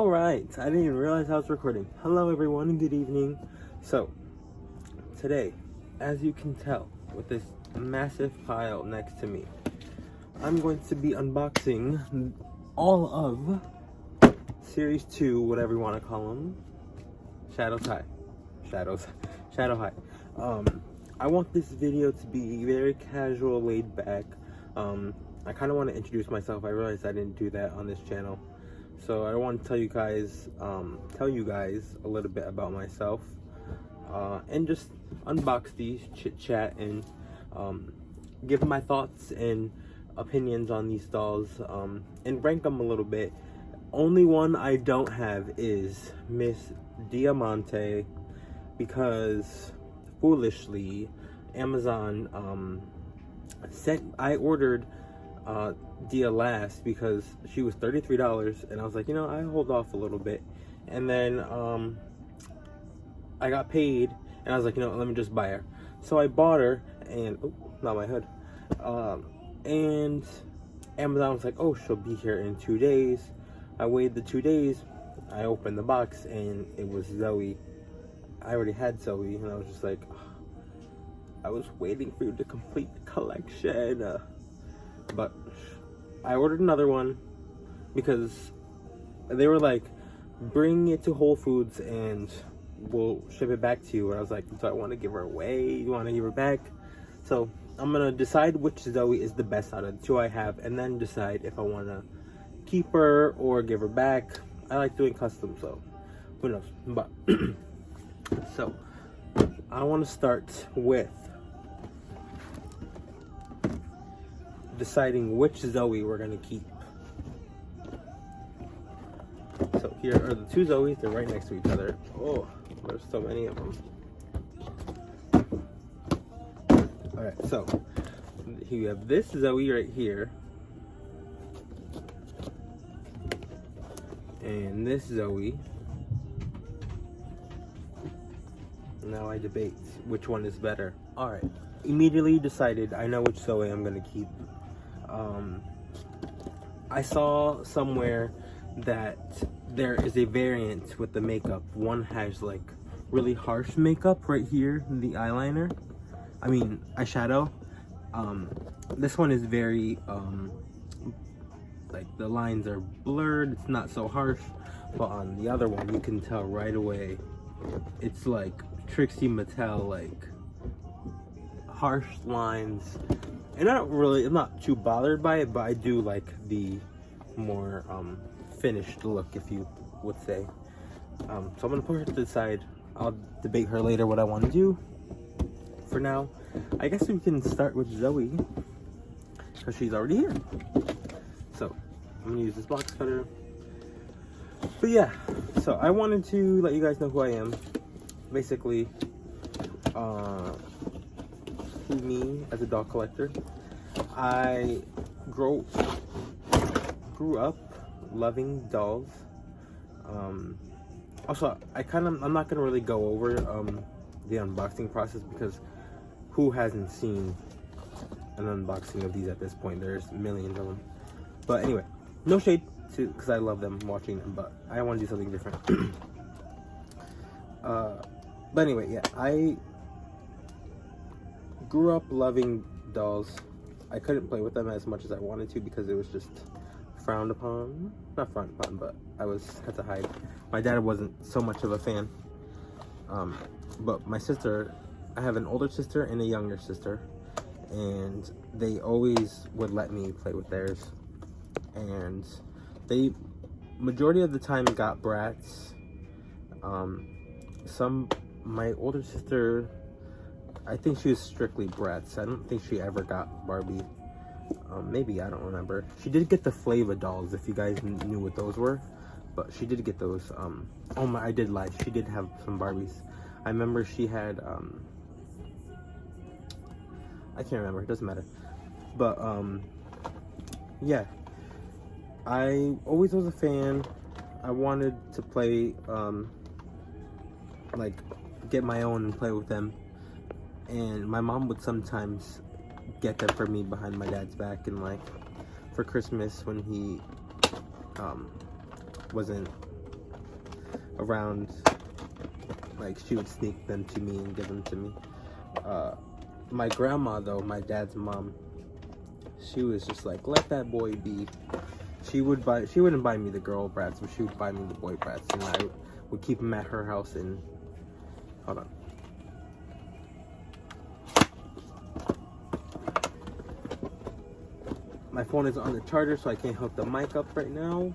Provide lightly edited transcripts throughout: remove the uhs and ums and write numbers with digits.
Alright, I didn't even realize I was recording. Hello everyone and good evening. So, today, as you can tell, with this massive pile next to me, I'm going to be unboxing all of Series 2, whatever you want to call them. Shadow High. I want this video to be very casual, laid back. I kind of want to introduce myself. I realized I didn't do that on this channel. So I want to tell you guys a little bit about myself, and just unbox these, chit chat, and give my thoughts and opinions on these dolls, and rank them a little bit. Only one I don't have is Miss Diamante, because foolishly Amazon I ordered Dia last because she was $33, and I was like, I hold off a little bit, and then I got paid, and I was like, let me just buy her. So I bought her, and not my hood. And Amazon was like, oh, she'll be here in 2 days. I waited the 2 days. I opened the box, and it was Zoe. I already had Zoe, and I was just like, I was waiting for you to complete the collection. But I ordered another one because they were like, bring it to Whole Foods and we'll ship it back to you. And I was like, do I want to give her away? You want to give her back? So I'm going to decide which Zoe is the best out of the two I have, and then decide if I want to keep her or give her back. I like doing custom, so who knows. But so I want to start with deciding which Zoe we're gonna keep. So here are the two Zoes. They're right next to each other. Oh, there's so many of them. All right, so you have this Zoe right here, and this Zoe. Now I debate which one is better. All right, immediately decided. I know which Zoe I'm gonna keep. I saw somewhere that there is a variant with the makeup. One has like really harsh makeup right here, the eyeliner. I mean, eyeshadow. This one is very, like the lines are blurred. It's not so harsh. But on the other one, you can tell right away. It's like Trixie Mattel, like harsh lines. And I'm not too bothered by it, but I do like the more finished look, if you would say. So I'm gonna put her to the side. I'll debate her later what I want to do. For now, I guess we can start with Zoe, because she's already here. So I'm gonna use this box cutter. But yeah, so I wanted to let you guys know who I am. Basically, me as a doll collector. I grew up loving dolls. Also, I'm not gonna really go over the unboxing process, because who hasn't seen an unboxing of these at this point? There's millions of them. But anyway, no shade to, because I love them, watching them, but I want to do something different. But anyway, yeah, I grew up loving dolls. I couldn't play with them as much as I wanted to because it was just frowned upon. Not frowned upon, but I had to hide. My dad wasn't so much of a fan. But my sister, I have an older sister and a younger sister, and they always would let me play with theirs. And they, majority of the time, got Brats. My older sister, I think she was strictly Bratz. I don't think she ever got Barbie. Maybe, I don't remember. She did get the Flava dolls, if you guys knew what those were. But she did get those. I did lie. She did have some Barbies. I remember she had, I can't remember. It doesn't matter. But, yeah. I always was a fan. I wanted to play, like, get my own and play with them. And my mom would sometimes get them for me behind my dad's back, and like for Christmas when he wasn't around. Like, she would sneak them to me and give them to me. My grandma, though, my dad's mom, she was just like, let that boy be. She wouldn't buy me the girl brats, but she would buy me the boy brats, and I would keep them at her house. And hold on. My phone is on the charger, so I can't hook the mic up right now,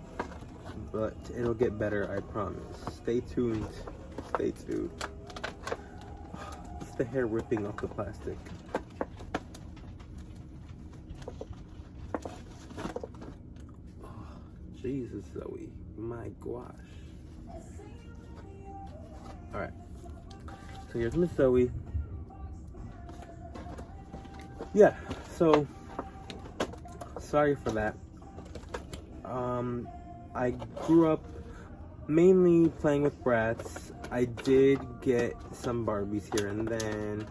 but it'll get better, I promise. Stay tuned. Stay tuned. It's the hair ripping off the plastic. Oh, Jesus, Zoe. My gosh. Alright. So here's Miss Zoe. Yeah, so sorry for that. I grew up mainly playing with brats. I did get some Barbies here and then.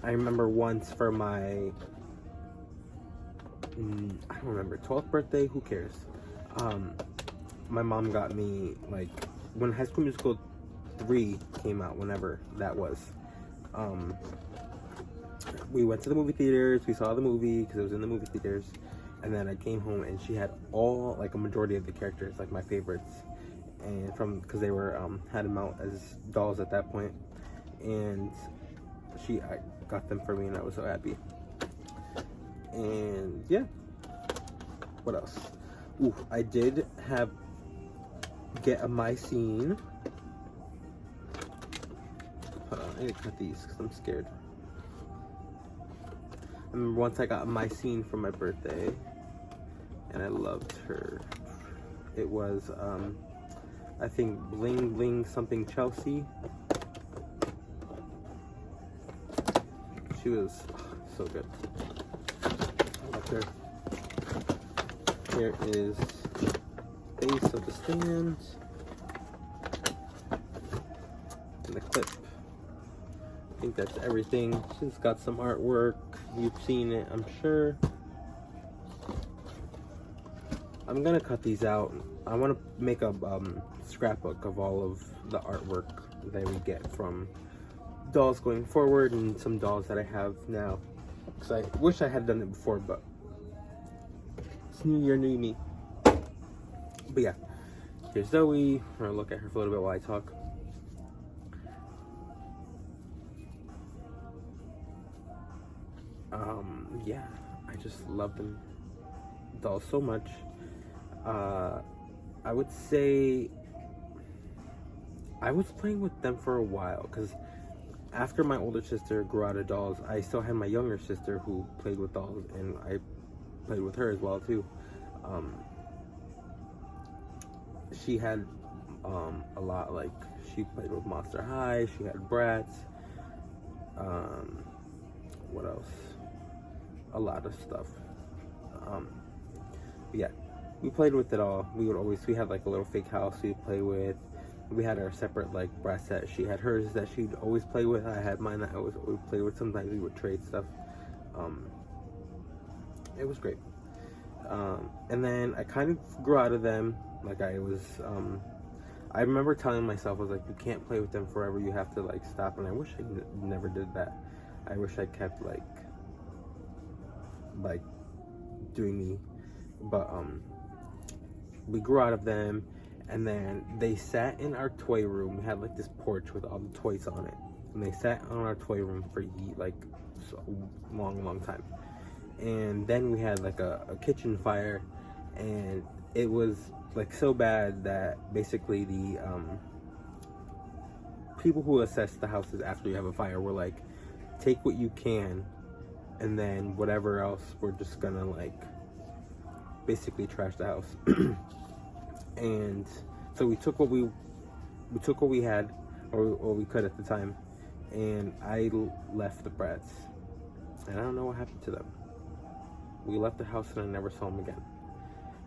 I remember once for my, I don't remember, 12th birthday, who cares? My mom got me, like, when High School Musical 3 came out, whenever that was. We went to the movie theaters, we saw the movie, because it was in the movie theaters. And then I came home and she had all, like, a majority of the characters, like my favorites, and because they were had them out as dolls at that point, and I got them for me, and I was so happy. And yeah, what else? Ooh, I did get a my scene. Hold on, I need to cut these because I'm scared. I remember once I got my scene for my birthday, and I loved her. It was, I think, Bling Bling something Chelsea. She was so good. I loved her. Here is base of the stand and the clip. I think that's everything. She's got some artwork. You've seen it, I'm sure. I'm gonna cut these out. I want to make a scrapbook of all of the artwork that we get from dolls going forward and some dolls that I have now. Because I wish I had done it before, but it's new year, new me. But yeah, here's Zoe. We're gonna look at her for a little bit while I talk. Yeah, I just love them dolls so much. I would say I was playing with them for a while, because after my older sister grew out of dolls, I still had my younger sister who played with dolls, and I played with her as well too. She had a lot, like, she played with Monster High, she had Bratz, what else? A lot of stuff. Yeah, we played with it all. We had like a little fake house we'd play with. We had our separate, like, Bratz set. She had hers that she'd always play with. I had mine that I always play with. Sometimes we would trade stuff. It was great. And then I kind of grew out of them. Like, I remember telling myself, I was like, you can't play with them forever. You have to, like, stop. And I wish I never did that. I wish I kept, like doing me. But we grew out of them, and then they sat in our toy room. We had, like, this porch with all the toys on it, and they sat on our toy room for like a long time. And then we had, like, a kitchen fire, and it was, like, so bad that basically the people who assess the houses after you have a fire were like, take what you can, and then whatever else, we're just gonna, like, basically trash the house. And so we took what we had, or we could at the time, and I left the Bratz, and I don't know what happened to them. We left the house and I never saw them again,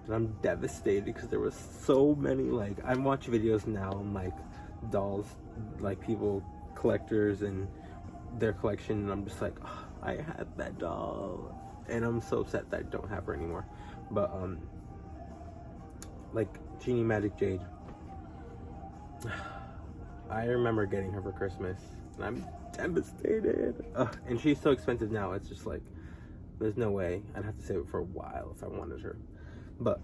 and I'm devastated because there was so many. Like, I watch videos now on, like, dolls, like, people, collectors, and their collection, and I'm just like, oh, I had that doll, and I'm so upset that I don't have her anymore. But like Genie Magic Jade, I remember getting her for Christmas, and I'm devastated. And she's so expensive now. It's just like, there's no way. I'd have to save it for a while if I wanted her. But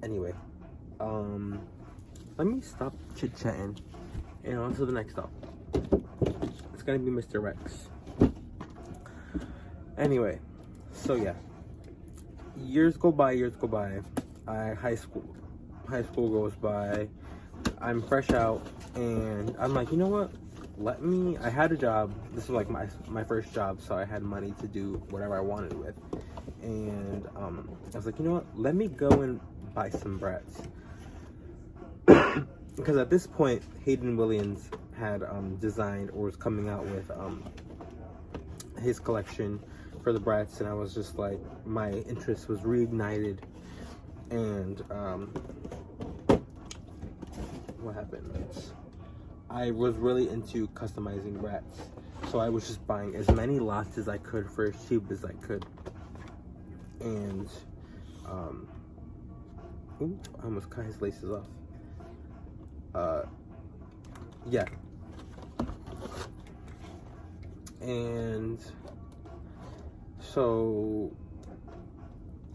anyway, let me stop chit-chatting and on to the next stop. It's gonna be Mr. Rex. Anyway, so yeah, years go by. High school goes by. I'm fresh out, and I'm like, you know what? I had a job. This was like my first job, so I had money to do whatever I wanted with. And I was like, you know what? Let me go and buy some brats. Because at this point, Hayden Williams had designed or was coming out with his collection for the brats, and I was just like, my interest was reignited. And what happened? I was really into customizing brats, so I was just buying as many lots as I could for as cheap as I could. And ooh, I almost cut his laces off. Yeah. And so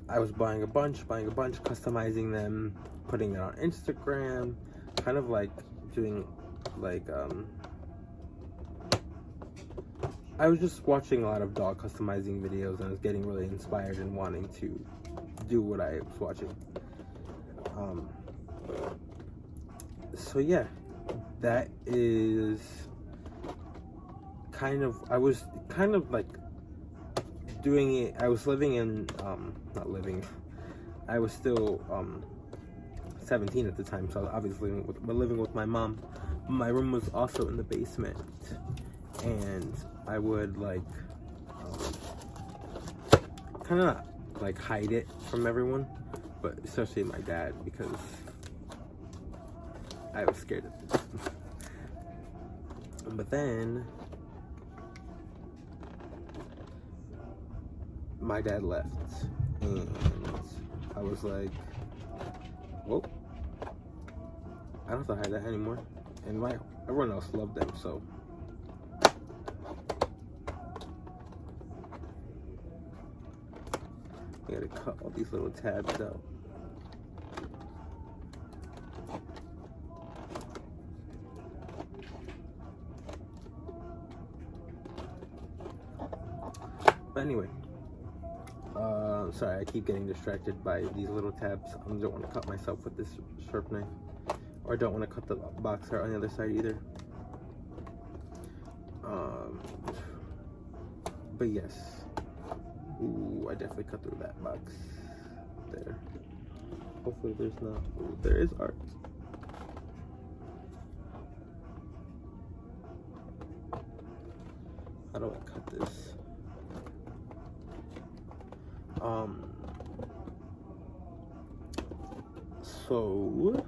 I was buying a bunch, customizing them, putting it on Instagram, kind of like doing like I was just watching a lot of dog customizing videos, and I was getting really inspired and wanting to do what I was watching. So yeah, that is I was kind of like doing it. I was living in I was still 17 at the time, so I was obviously living with my mom. My room was also in the basement, and I would like kind of like hide it from everyone, but especially my dad, because I was scared of it. But then my dad left, and I was like, well, I don't have to hide that anymore. And everyone else loved them, so I gotta cut all these little tabs out. But anyway, sorry, I keep getting distracted by these little tabs. I don't want to cut myself with this sharp knife, or I don't want to cut the box out on the other side either. But yes, ooh, I definitely cut through that box there. Hopefully there's not, ooh, there is art. How do I cut this? So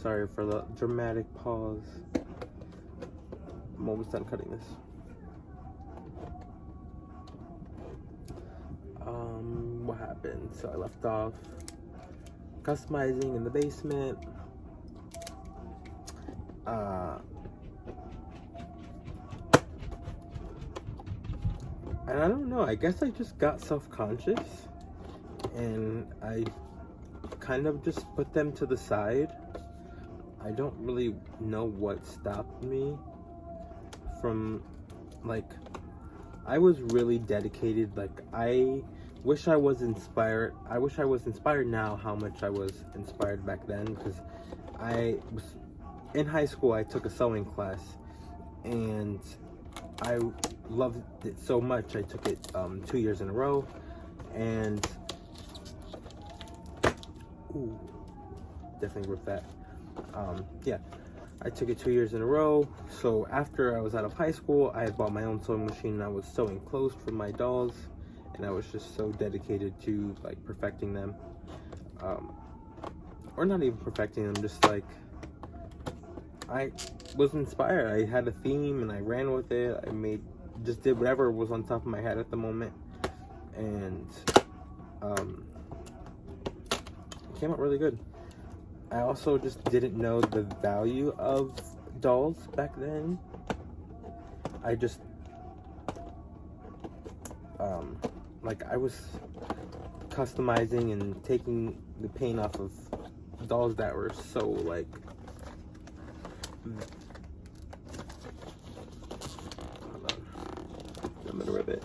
sorry for the dramatic pause. I'm almost done cutting this. What happened? So I left off customizing in the basement. And I don't know, I guess I just got self-conscious, and I kind of just put them to the side. I don't really know what stopped me from, like, I was really dedicated. Like, I wish I was inspired. I wish I was inspired now how much I was inspired back then, because I was in high school. I took a sewing class, and I loved it so much. I took it 2 years in a row, and ooh, definitely worth that. Yeah, I took it 2 years in a row. So after I was out of high school, I had bought my own sewing machine, and I was sewing clothes for my dolls, and I was just so dedicated to like perfecting them, or not even perfecting them, just like I was inspired. I had a theme and I ran with it. Just did whatever was on top of my head at the moment, and it came out really good. I also just didn't know the value of dolls back then. I just like I was customizing and taking the paint off of dolls that were so like hold on, I'm gonna rip it.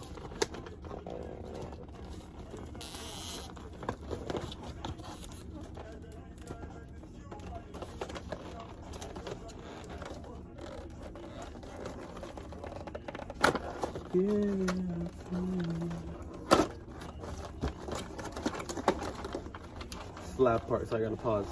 It's the loud part, so I gotta pause.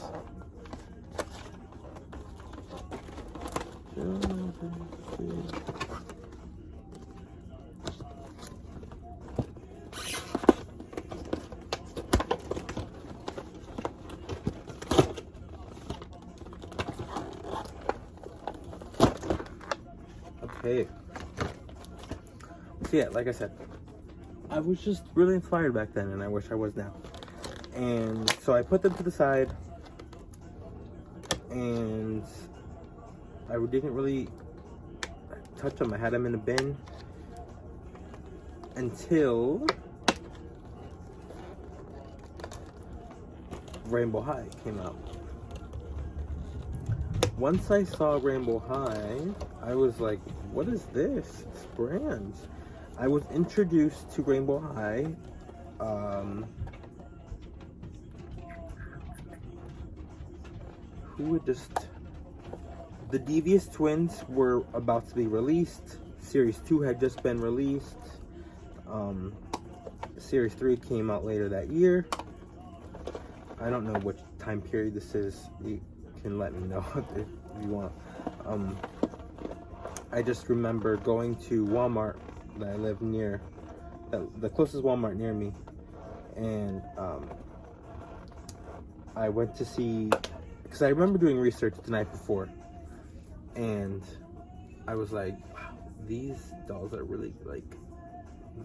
Okay. So yeah, like I said, I was just really inspired back then, and I wish I was now. And so I put them to the side, and I didn't really touch them. I had them in a bin until Rainbow High came out. Once I saw Rainbow High, I was like, what is this? This brand. I was introduced to Rainbow High the Devious Twins were about to be released. Series 2 had just been released. Series 3 came out later that year. I don't know which time period this is. You can let me know if you want. I just remember going to Walmart that I live near, the closest Walmart near me, and I went to see, because I remember doing research the night before, and I was like, wow, these dolls are really, like,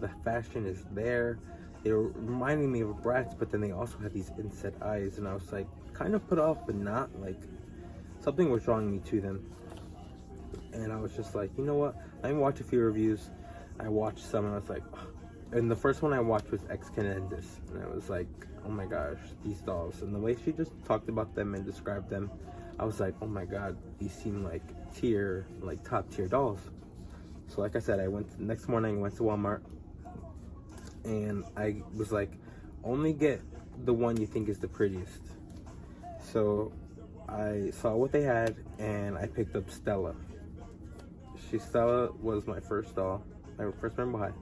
the fashion is there. They were reminding me of Bratz, but then they also had these inset eyes, and I was like, kind of put off, but not, like, something was drawing me to them. And I was just like, you know what, let me watch a few reviews. I watched some, and I was like, oh. And the first one I watched was Ex Canendus, and I was like, oh my gosh, these dolls. And the way she just talked about them and described them, I was like, oh my god, these seem like top tier dolls. So like I said, next morning I went to Walmart, and I was like, only get the one you think is the prettiest. So I saw what they had, and I picked up Stella. Stella was my first doll, my first Rainbow High.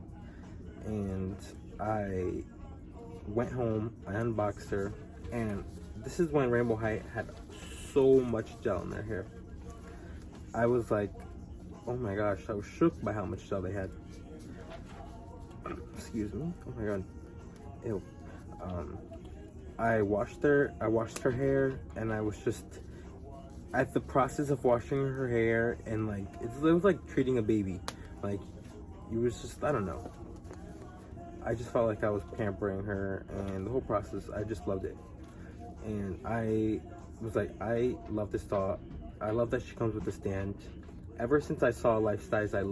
And I went home, I unboxed her, and this is when Rainbow High had so much gel in their hair. I was like, oh my gosh, I was shook by how much gel they had. Excuse me, oh my god, ew. I washed her hair, and I was just at the process of washing her hair, and like it was like treating a baby. Like it was just, I don't know, I just felt like I was pampering her, and the whole process, I just loved it. And I was like, I love this doll. I love that she comes with a stand. Ever since I saw Life Size, the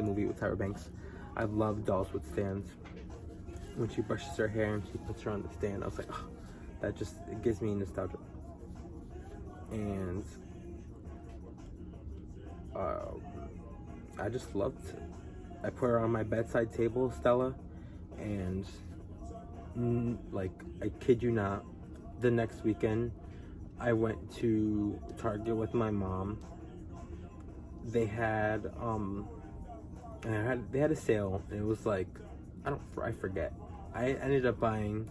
movie with Tyra Banks, I've loved dolls with stands. When she brushes her hair and she puts her on the stand, I was like, oh, that just, it gives me nostalgia. And I just loved it. I put her on my bedside table, Stella, and like, I kid you not, the next weekend I went to Target with my mom. They had they had a sale, and it was like, I forget. I ended up buying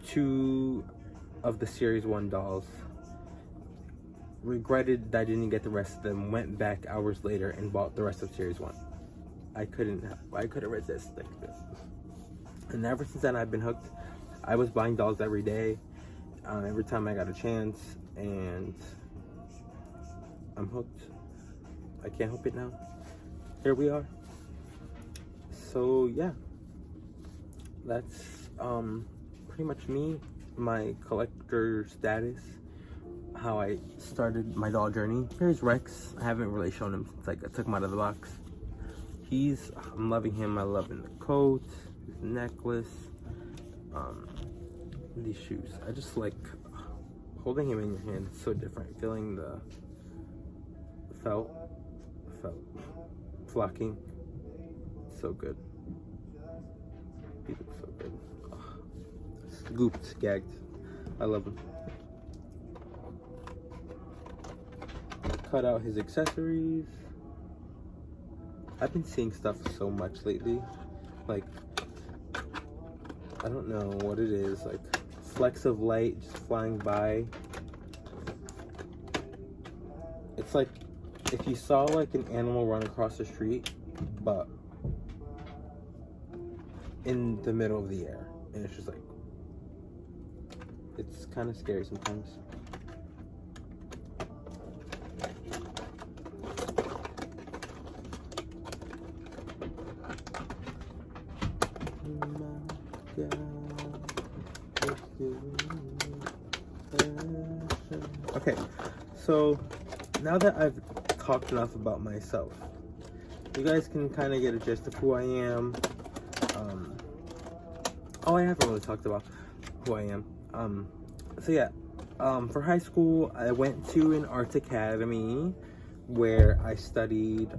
2 of the Series 1 dolls. Regretted that I didn't get the rest of them. Went back hours later and bought the rest of Series 1. I couldn't resist this. And ever since then, I've been hooked. I was buying dolls every day, every time I got a chance, and I'm hooked. I can't help it now. Here we are. So yeah, that's pretty much me, my collector status, how I started my doll journey. Here's Rex. I haven't really shown him since like I took him out of the box. I'm loving him. I'm loving the coat, his necklace, these shoes. I just like holding him in your hand. It's so different. Feeling the felt flocking. So good. He looks so good. Scooped, gagged. I love him. Cut out his accessories. I've been seeing stuff so much lately. Like, I don't know what it is. Like, flecks of light just flying by. It's like if you saw like an animal run across the street, but in the middle of the air. And it's just like, it's kind of scary sometimes. Okay, so now that I've talked enough about myself, you guys can kind of get a gist of who I am. Oh, I haven't really talked about who I am. So yeah, for high school, I went to an arts academy where I studied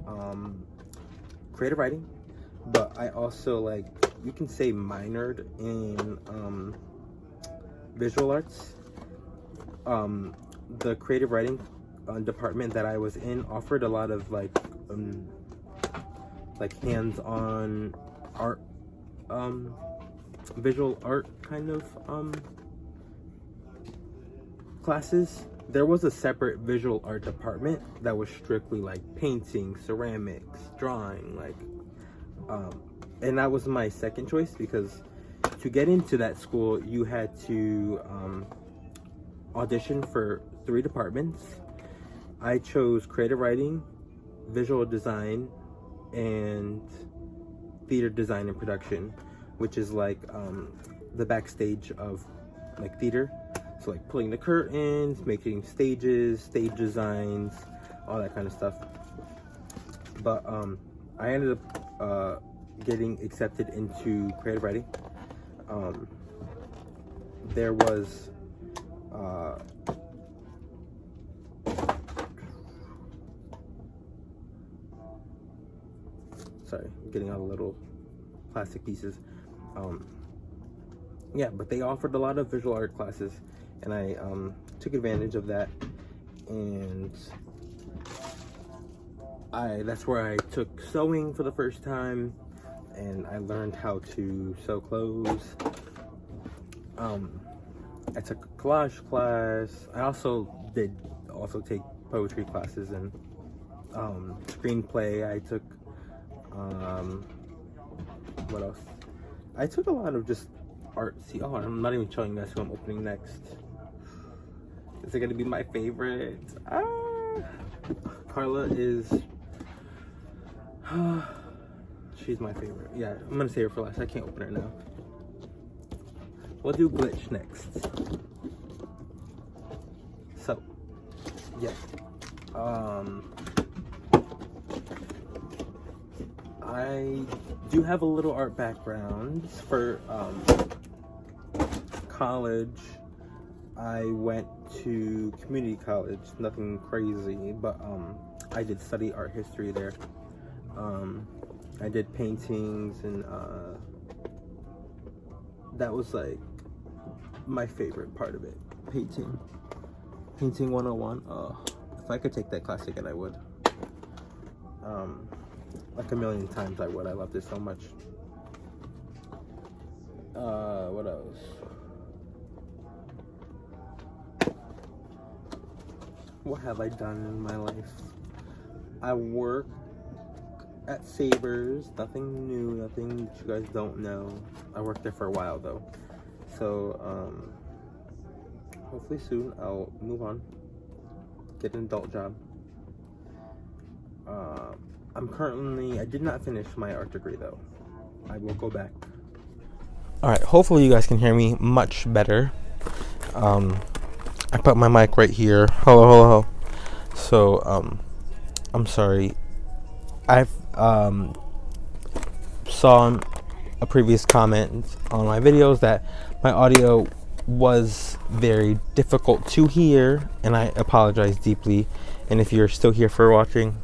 creative writing, but I also, like, you can say minored in visual arts. The creative writing department that I was in offered a lot of like hands-on art, visual art kind of classes. There was a separate visual art department that was strictly like painting, ceramics, drawing, like and that was my second choice, because to get into that school you had to audition for 3 departments. I chose creative writing, visual design, and theater design and production, which is like the backstage of like theater. So like pulling the curtains, making stages, stage designs, all that kind of stuff. But I ended up getting accepted into creative writing. There was sorry, I'm getting all the little plastic pieces. Yeah, but they offered a lot of visual art classes, and I took advantage of that, and that's where I took sewing for the first time, and I learned how to sew clothes. I took a collage class. I also take poetry classes and screenplay. I took what else? I took a lot of just artsy. Oh, I'm not even showing you guys who I'm opening next. Is it gonna be my favorite? Carla is she's my favorite. Yeah, I'm gonna save her for last. I can't open her now. We'll do Glitch next. So yeah, I do have a little art background. For college, I went to community college, nothing crazy, but I did study art history there. I did paintings, and that was like my favorite part of it. Painting 101. If I could take that class again, I would. Like a million times I would. I loved it so much. What else? What have I done in my life? I work at Sabres. Nothing new, nothing that you guys don't know. I worked there for a while though. So hopefully soon I'll move on, get an adult job. I did not finish my art degree though. I will go back. Alright, hopefully you guys can hear me much better. I put my mic right here. Hello. So, I'm sorry. I've saw a previous comment on my videos that my audio was very difficult to hear, and I apologize deeply. And if you're still here watching,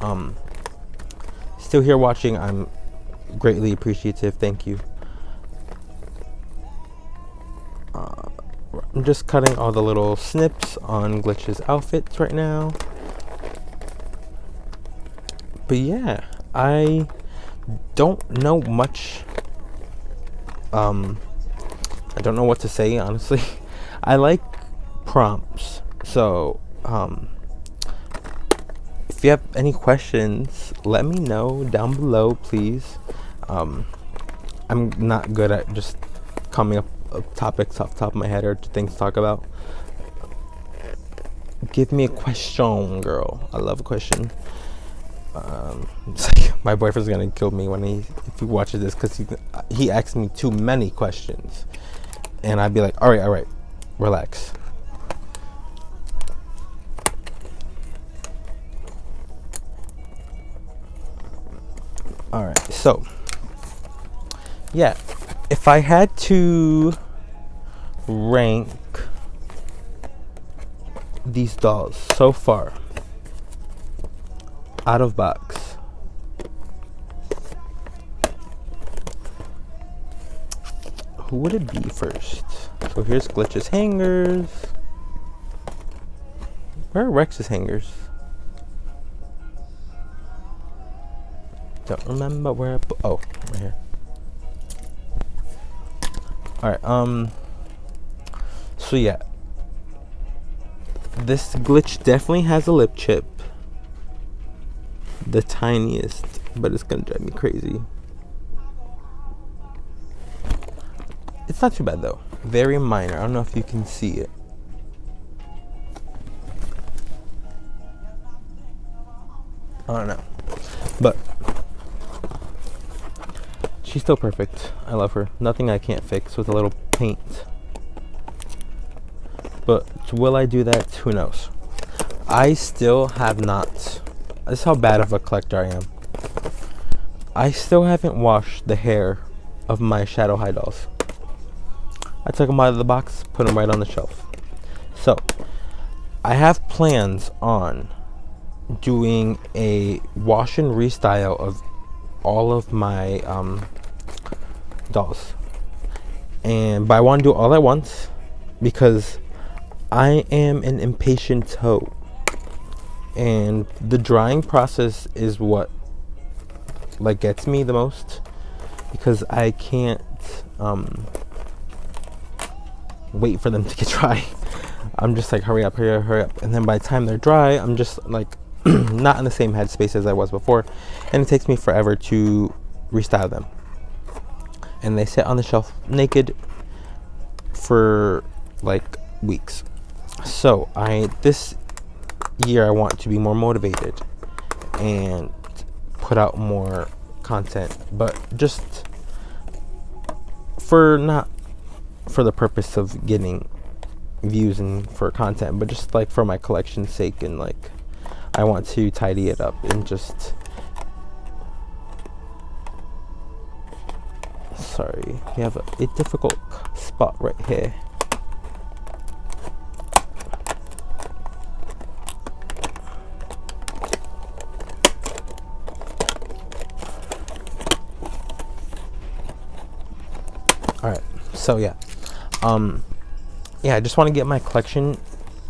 I'm greatly appreciative. Thank you. I'm just cutting all the little snips on Glitch's outfits right now. But yeah, I don't know much. I don't know what to say, honestly. I like prompts. So, if you have any questions, let me know down below, please. I'm not good at just coming up with topics off the top of my head or things to talk about. Give me a question, girl. I love a question. It's like my boyfriend's gonna kill me if he watches this, because he asks me too many questions, and I'd be like, all right, relax. All right, so yeah, if I had to rank these dolls so far out of box, who would it be first? So here's Glitch's hangers. Where are Rex's hangers? Don't remember where I put. Oh, right here. Alright, so yeah, this Glitch definitely has a lip chip, the tiniest, but it's gonna drive me crazy. It's not too bad though, very minor. I don't know if you can see it. I don't know, but she's still perfect. I love her. Nothing I can't fix with a little paint. But will I do that? Who knows? I still have not. This is how bad of a collector I am. I still haven't washed the hair of my Shadow High dolls. I took them out of the box, put them right on the shelf. So, I have plans on doing a wash and restyle of all of my dolls. But I want to do it all at once because I am an impatient hoe, and the drying process is what gets me the most, because I can't wait for them to get dry. I'm just like, hurry up, and then by the time they're dry, I'm just like not in the same headspace as I was before, and it takes me forever to restyle them, and they sit on the shelf naked for like weeks. So this year I want to be more motivated and put out more content, but just not for the purpose of getting views and for content, but just like for my collection's sake, and like I want to tidy it up and just sorry, we have a difficult spot right here. Alright, so yeah. I just want to get my collection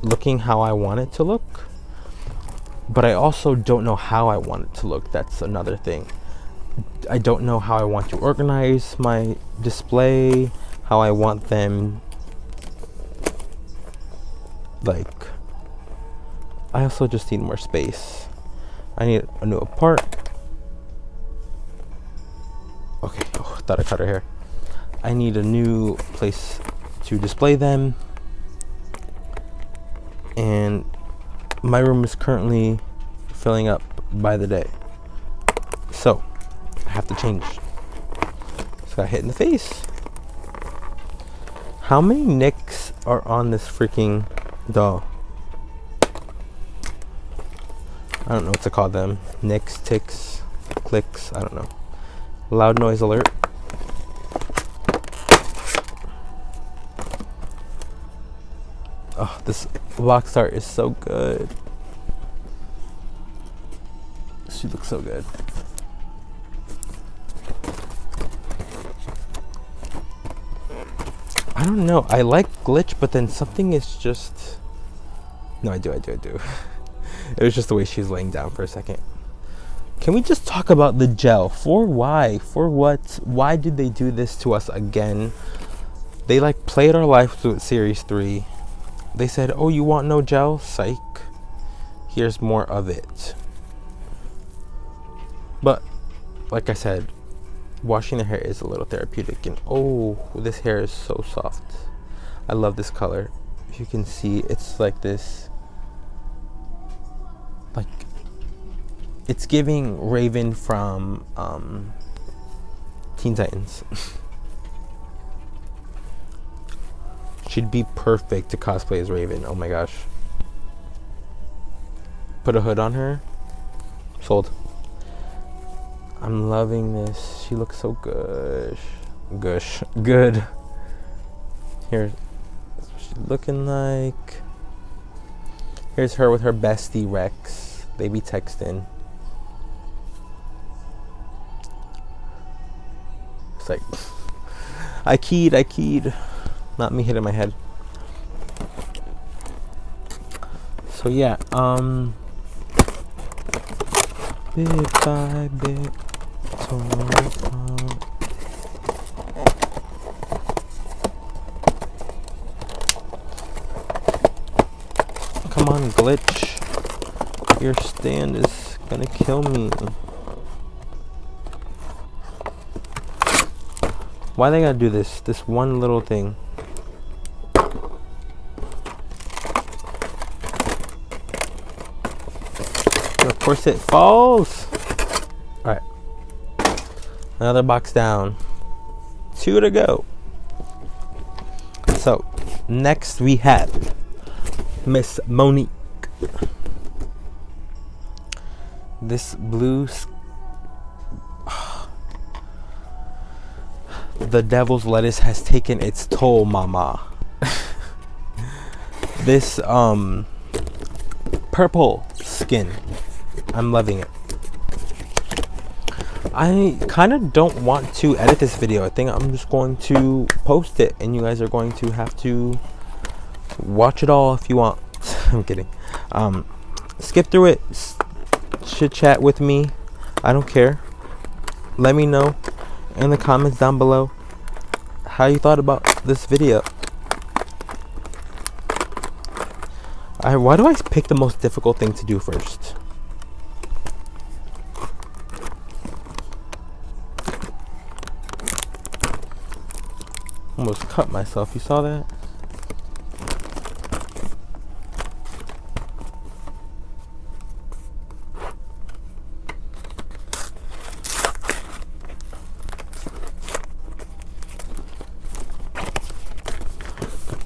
looking how I want it to look. But I also don't know how I want it to look. That's another thing. I don't know how I want to organize my display, how I want them. I also just need more space. I need a new part. Okay, I thought I cut her hair. I need a new place to display them, and my room is currently filling up by the day, so I have to change. Just got hit in the face. How many nicks are on this freaking doll? I don't know what to call them. Nicks, ticks, clicks, I don't know. Loud noise alert. Oh, this box art is so good. She looks so good. I don't know. I like glitch, but then something is just... No, I do. It was just the way she's laying down for a second. Can we just talk about the gel? For why? For what? Why did they do this to us again? They like played our lives with Series 3. They said, oh, you want no gel? Psych. Here's more of it. But, like I said, washing the hair is a little therapeutic. And oh, this hair is so soft. I love this color. If you can see, it's like this. Like, it's giving Raven from Teen Titans. She'd be perfect to cosplay as Raven. Oh my gosh. Put a hood on her. Sold. I'm loving this. She looks so good. Good. Here's what she's looking like. Here's her with her bestie Rex. They be texting. It's like, I keyed. Not me hitting my head. So yeah, bit by bit. Come on, glitch. Your stand is gonna kill me. Why they gotta do this? This one little thing. Of course it falls. Alright. Another box down. 2 to go. So, next we have Miss Monique. This blue... The devil's lettuce has taken its toll, mama. This, purple skin. I'm loving it. I kind of don't want to edit this video. I think I'm just going to post it and you guys are going to have to watch it all if you want. I'm kidding. Skip through it. Chit chat with me. I don't care. Let me know in the comments down below how you thought about this video. Why do I pick the most difficult thing to do first? Almost cut myself. You saw that?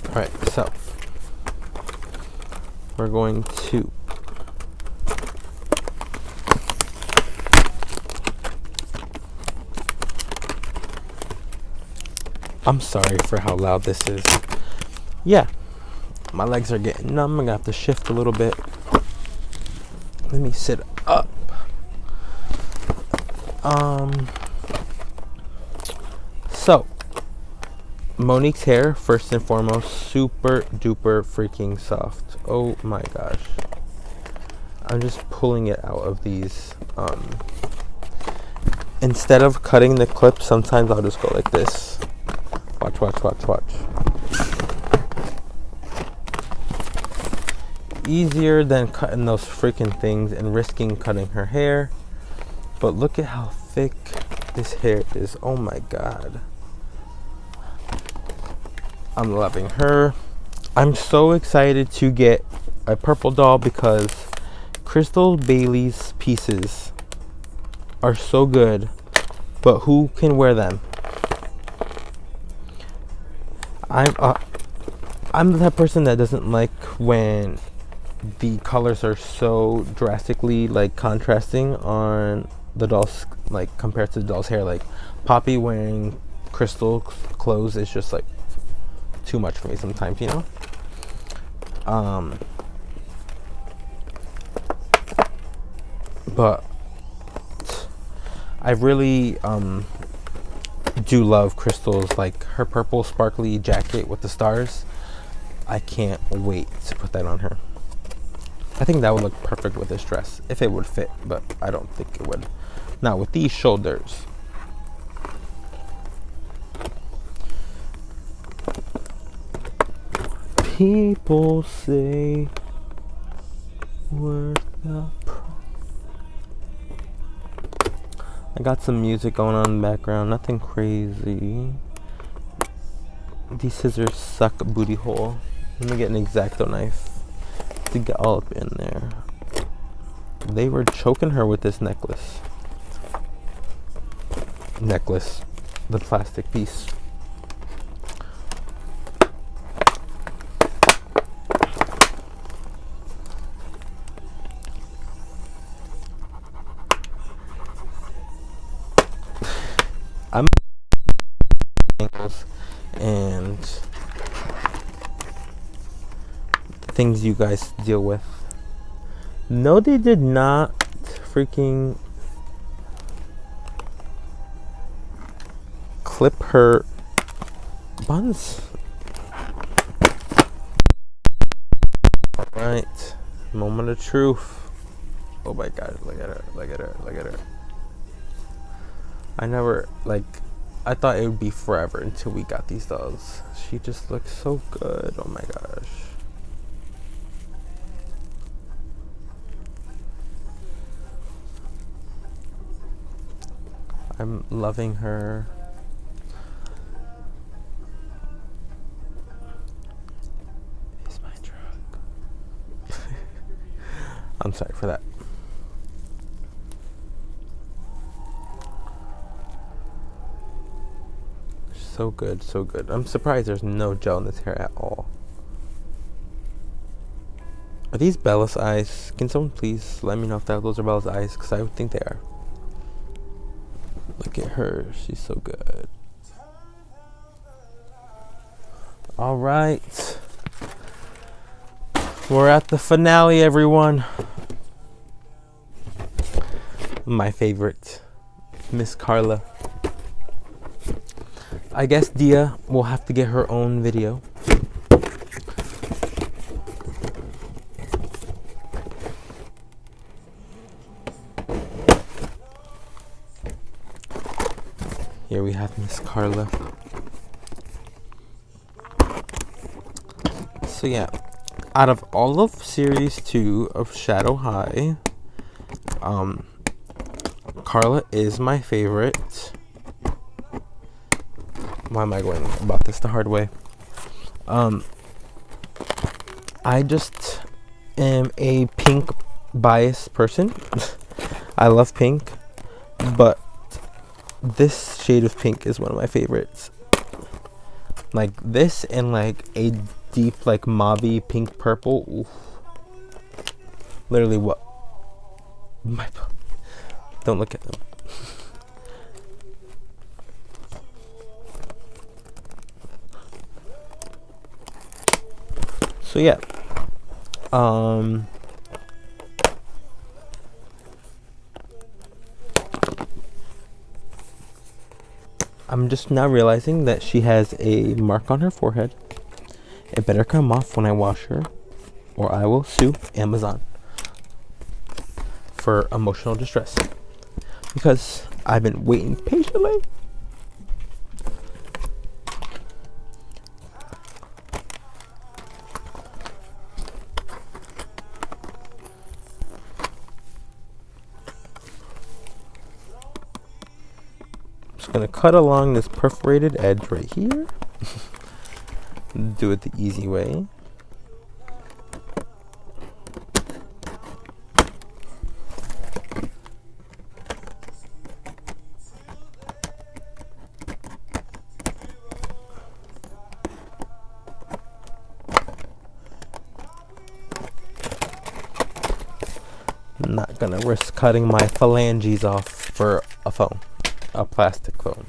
Alright, so we're going to I'm sorry for how loud this is. Yeah, my legs are getting numb. I'm gonna have to shift a little bit. Let me sit up. So Monique's hair, first and foremost, super duper freaking soft. Oh my gosh. I'm just pulling it out of these. Instead of cutting the clip, sometimes I'll just go like this. Watch. Easier than cutting those freaking things and risking cutting her hair. But look at how thick this hair is. Oh my god. I'm loving her. I'm so excited to get a purple doll because Crystal Bailey's pieces are so good, but who can wear them? I'm the type of person that doesn't like when the colors are so drastically like contrasting on the doll's, like compared to the doll's hair. Like Poppy wearing crystal clothes is just like too much for me sometimes, you know. But I really do love Crystal's, like her purple sparkly jacket with the stars. I can't wait to put that on her. I think that would look perfect with this dress if it would fit, but I don't think it would. Not with these shoulders. People say worth the price. I got some music going on in the background, nothing crazy. These scissors suck booty hole. Let me get an X-Acto knife to get all up in there. They were choking her with this necklace. The plastic piece. I'm angles and the things you guys deal with. No, they did not freaking clip her buns. Alright, moment of truth. Oh my god, look at her, look at her, look at her. I thought it would be forever until we got these dolls. She just looks so good, oh my gosh. I'm loving her. It's my truck. I'm sorry for that. So good, so good. I'm surprised there's no gel in this hair at all. Are these Bella's eyes? Can someone please let me know if those are Bella's eyes? Because I would think they are. Look at her. She's so good. Alright. We're at the finale, everyone. My favorite, Miss Carla. I guess Dia will have to get her own video. Here we have Miss Carla. So yeah, out of all of series 2 of Shadow High, Carla is my favorite. Why am I going about this the hard way? I just am a pink biased person. I love pink, but this shade of pink is one of my favorites. Like this and like a deep like mauve pink purple. Oof. Literally what? Don't look at them. So yeah, I'm just now realizing that she has a mark on her forehead. It better come off when I wash her, or I will sue Amazon for emotional distress, because I've been waiting patiently. Gonna cut along this perforated edge right here. Do it the easy way. I'm not gonna risk cutting my phalanges off for a phone, a plastic phone.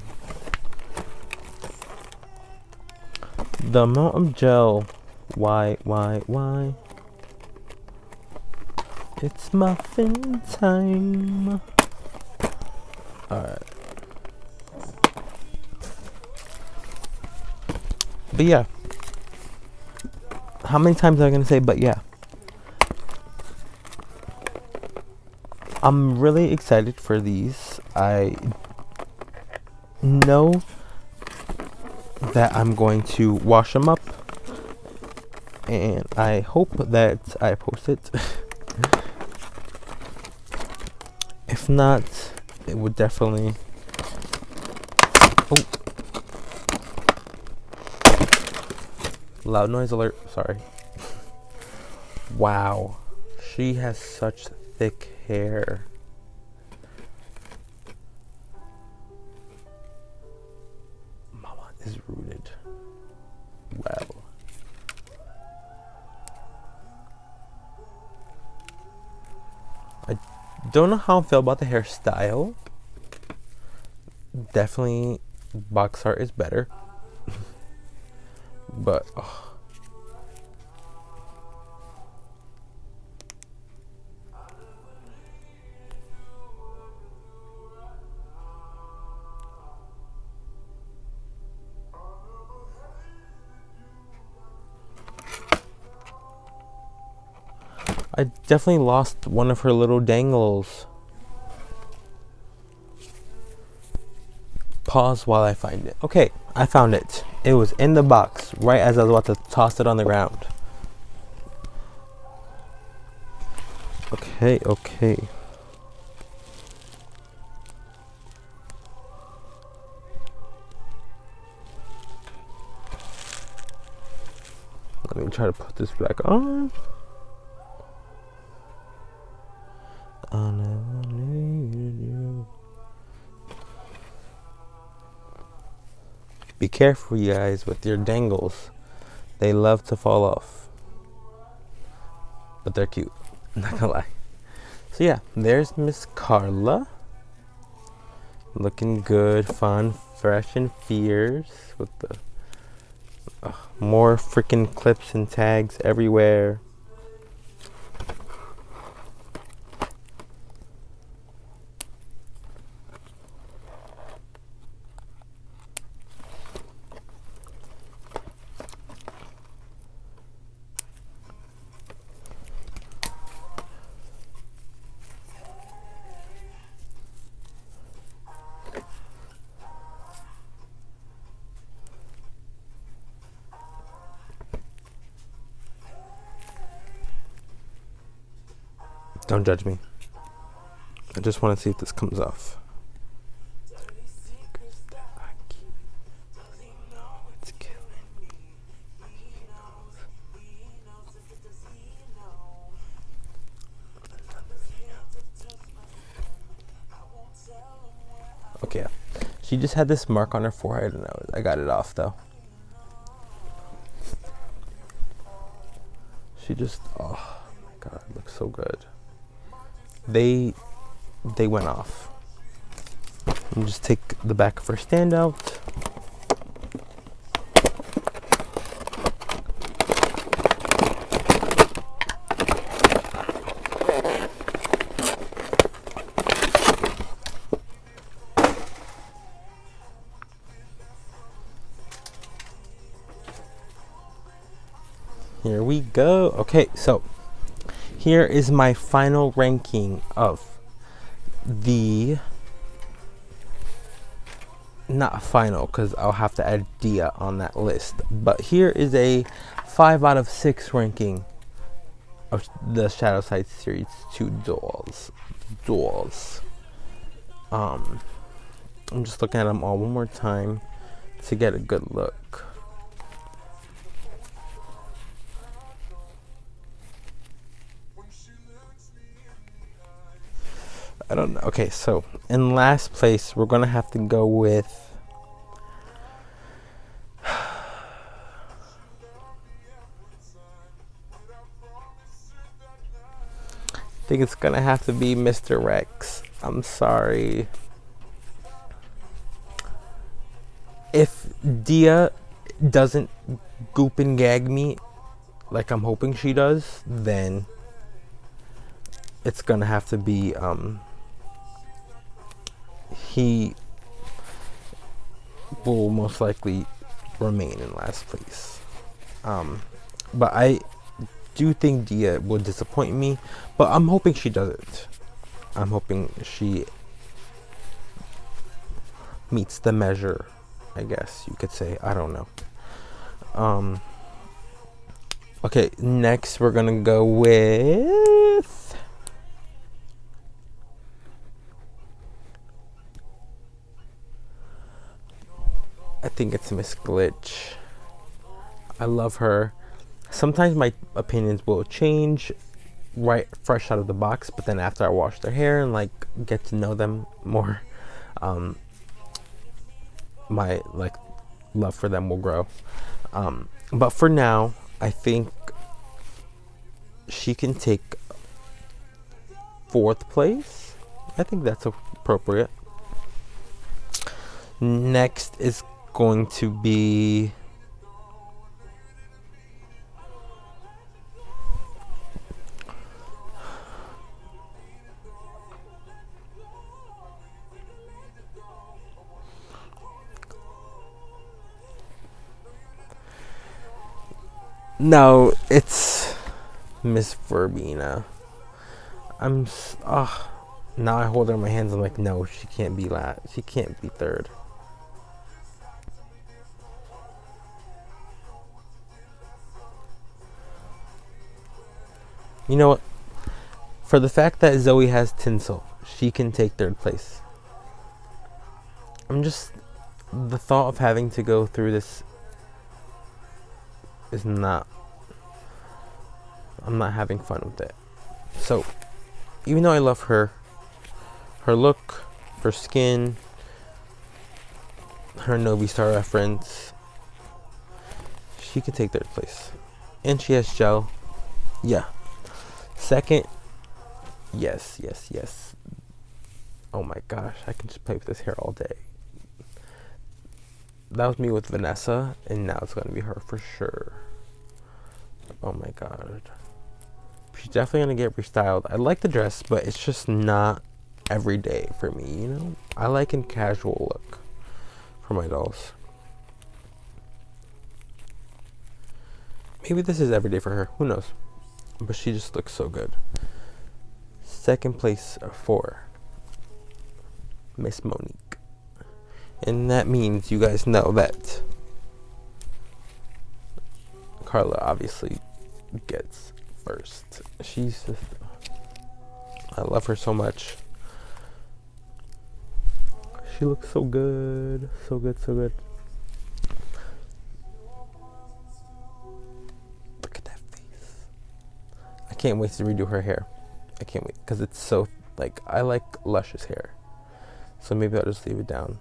The amount of gel, why? It's muffin time. Alright. But yeah. How many times am I gonna say but yeah? I'm really excited for these. I know that I'm going to wash them up, and I hope that I post it. If not, it would definitely... Oh. Loud noise alert, sorry. Wow, she has such thick hair. Mama is rooted. Wow. I don't know how I feel about the hairstyle. Definitely box art is better. But oh. I definitely lost one of her little dangles. Pause while I find it. Okay, I found it. It was in the box right as I was about to toss it on the ground. Okay. Let me try to put this back on. I never needed you. Be careful, you guys, with your dangles. They love to fall off. But they're cute. Not gonna lie. So yeah, there's Miss Carla. Looking good, fun, fresh, and fierce. With the more freaking clips and tags everywhere. Don't judge me. I just want to see if this comes off. Okay, she just had this mark on her forehead, and I got it off though. She just, oh my god, it looks so good. They went off. And just take the back of her stand out. Here we go. Okay, so here is my final ranking of the, not final because I'll have to add Dia on that list, but here is a 5 out of 6 ranking of the Shadow Side Series 2 dolls. I'm just looking at them all one more time to get a good look. I don't know. Okay, so in last place, we're gonna have to go with think it's gonna have to be Mr. Rex. I'm sorry. If Dia doesn't goop and gag me like I'm hoping she does, then it's gonna have to be he will most likely remain in last place. But I do think Dia will disappoint me, but I'm hoping she doesn't. I'm hoping she meets the measure, I guess you could say. I don't know. Okay, next we're gonna go with I think it's Miss Glitch. I love her. Sometimes my opinions will change right fresh out of the box, but then after I wash their hair and like get to know them more, my like love for them will grow. But for now, I think she can take 4th place. I think that's appropriate. Next is going to be no, it's Miss Verbena. Now I hold her in my hands. I'm like, no, she can't be last. She can't be 3rd. You know what? For the fact that Zoe has tinsel, she can take 3rd place. The thought of having to go through this is not, I'm not having fun with it. So, even though I love her look, her skin, her Novi Star reference, she can take 3rd place. And she has gel. Yeah. 2nd, yes. Oh my gosh, I can just play with this hair all day. That was me with Vanessa, and now it's gonna be her for sure. Oh my god. She's definitely gonna get restyled. I like the dress, but it's just not every day for me, you know? I like a casual look for my dolls. Maybe this is every day for her, who knows? But she just looks so good. 2nd place for Miss Monique. And that means you guys know that Carla obviously gets 1st. She's just, I love her so much. She looks so good. So good. Look at that face. I can't wait to redo her hair. I can't wait. Because it's so, like, I like luscious hair. So maybe I'll just leave it down.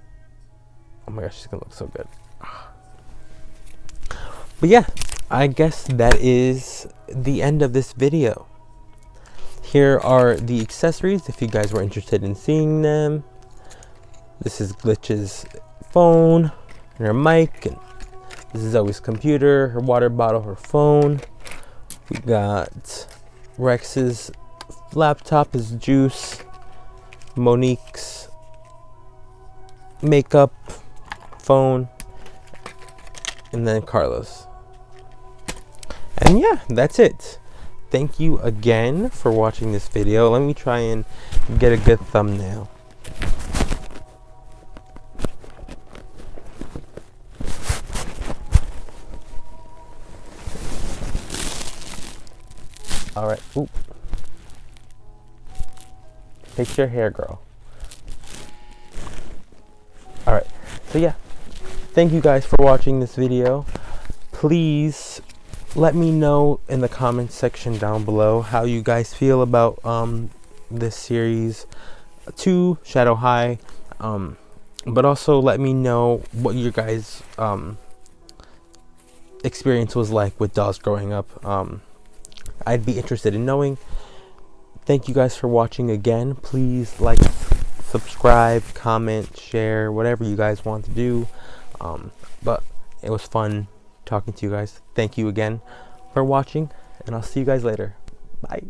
Oh my gosh, she's going to look so good. But yeah, I guess that is the end of this video. Here are the accessories if you guys were interested in seeing them. This is Glitch's phone and her mic, and this is Zoe's computer, her water bottle, her phone. We got Rex's laptop, his juice, Monique's makeup, phone, and then Carla's. And yeah, that's it. Thank you again for watching this video. Let me try and get a good thumbnail. Alright, oop. Fix your hair, girl. Alright, so yeah. Thank you guys for watching this video. Please let me know in the comments section down below how you guys feel about this series 2, Shadow High. But also let me know what your guys' experience was like with dolls growing up. I'd be interested in knowing. thank you guys for watching again. Please like, subscribe, comment, share, whatever you guys want to do. But it was fun talking to you guys. Thank you again for watching, and I'll see you guys later. Bye.